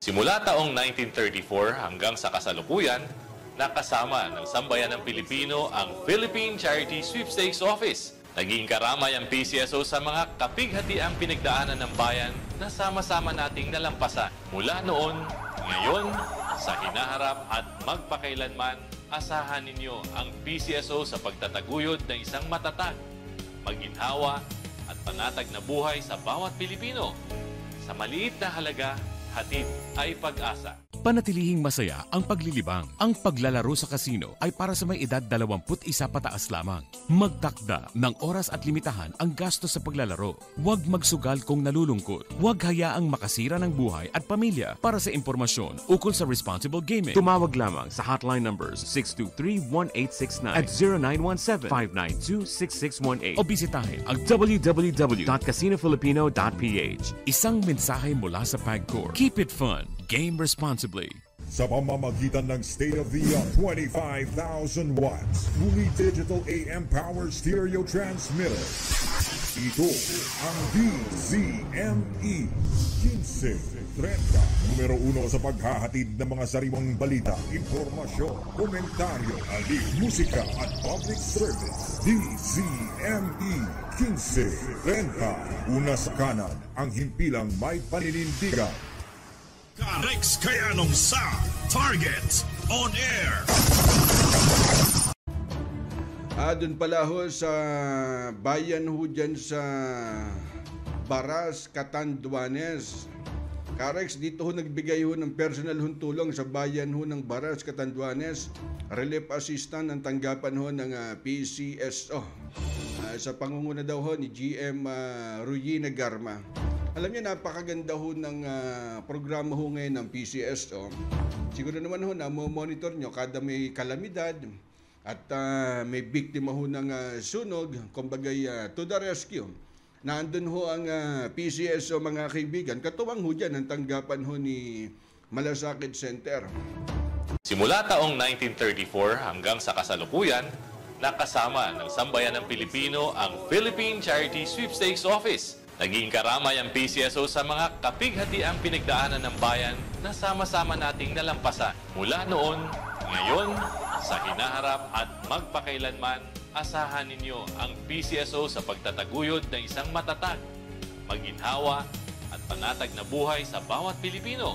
Simula taong 1934 hanggang sa kasalukuyan, nakasama ng sambayan ng Pilipino ang Philippine Charity Sweepstakes Office. Naging karamay ang PCSO sa mga kapighatiang pinagdaanan ng bayan na sama-sama nating nalampasan. Mula noon, ngayon, sa hinaharap at magpakailanman, asahan ninyo ang PCSO sa pagtataguyod ng isang matatag, maginhawa at panatag na buhay sa bawat Pilipino. Sa maliit na halaga, hatid ay pag-asa. Panatilihing masaya ang paglilibang. Ang paglalaro sa kasino ay para sa may edad 21 pataas lamang. Magtakda ng oras at limitahan ang gastos sa paglalaro. Huwag magsugal kung nalulungkot. Huwag hayaang makasira ng buhay at pamilya. Para sa impormasyon ukol sa responsible gaming, tumawag lamang sa hotline numbers 623-1869 at 0917-592-6618 o bisitahin ang www.casinofilipino.ph. Isang mensahe mula sa PAGCOR. Keep it fun. Game responsibly. Sa pamamagitan ng state-of-the-art 25,000 watts Bumi Digital AM Power Stereo Transmitter. Ito ang DZME 1530. Numero 1 sa paghahatid ng mga sariwang balita, impormasyon, komentaryo, alib, musika at public service. DZME 1530. Una sa kanan, ang himpilang may paninindigan. Rex Kayanong sa Target On Air. Doon pala ho sa bayan ho dyan sa Baras, Catanduanes. Karex, dito ho nagbigay ho ng personal hong tulong sa bayan ho ng Baras, Catanduanes. Relief assistant ang tanggapan ho ng PCSO. Sa pangunguna daw ho ni GM Ruyina Garma. Alam niyo, napakaganda ho ng programa ho ngayon ng PCSO. Siguro naman ho na monitor nyo kada may kalamidad at may biktima ho ng sunog, kumbagay to the rescue. Nandun ho ang PCSO mga kaibigan. Katuwang ho dyan ang tanggapan ho ni Malasakit Center. Simula taong 1934 hanggang sa kasalukuyan, nakasama ng sambayan ng Pilipino ang Philippine Charity Sweepstakes Office. Naging karamay ang PCSO sa mga kapighatiang pinagdaanan ng bayan na sama-sama nating nalampasan. Mula noon, ngayon, sa hinaharap at magpakailanman, asahan ninyo ang PCSO sa pagtataguyod ng isang matatag, maginhawa at panatag na buhay sa bawat Pilipino.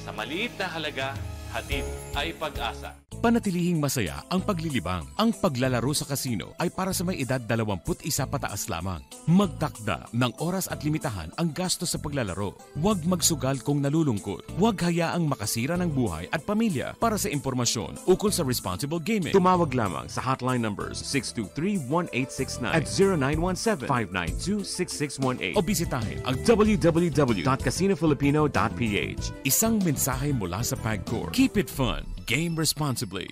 Sa maliit na halaga, hatid ay pag-asa. Panatilihing masaya ang paglilibang. Ang paglalaro sa kasino ay para sa may edad 21 pataas lamang. Magtakda ng oras at limitahan ang gastos sa paglalaro. Huwag magsugal kung nalulungkot. Huwag hayaang makasira ng buhay at pamilya. Para sa impormasyon ukol sa responsible gaming, tumawag lamang sa hotline numbers 623-1869 at 0917-592-6618 o bisitahin ang www.casinofilipino.ph. Isang mensahe mula sa PAGCOR. Keep it fun. Game responsibly.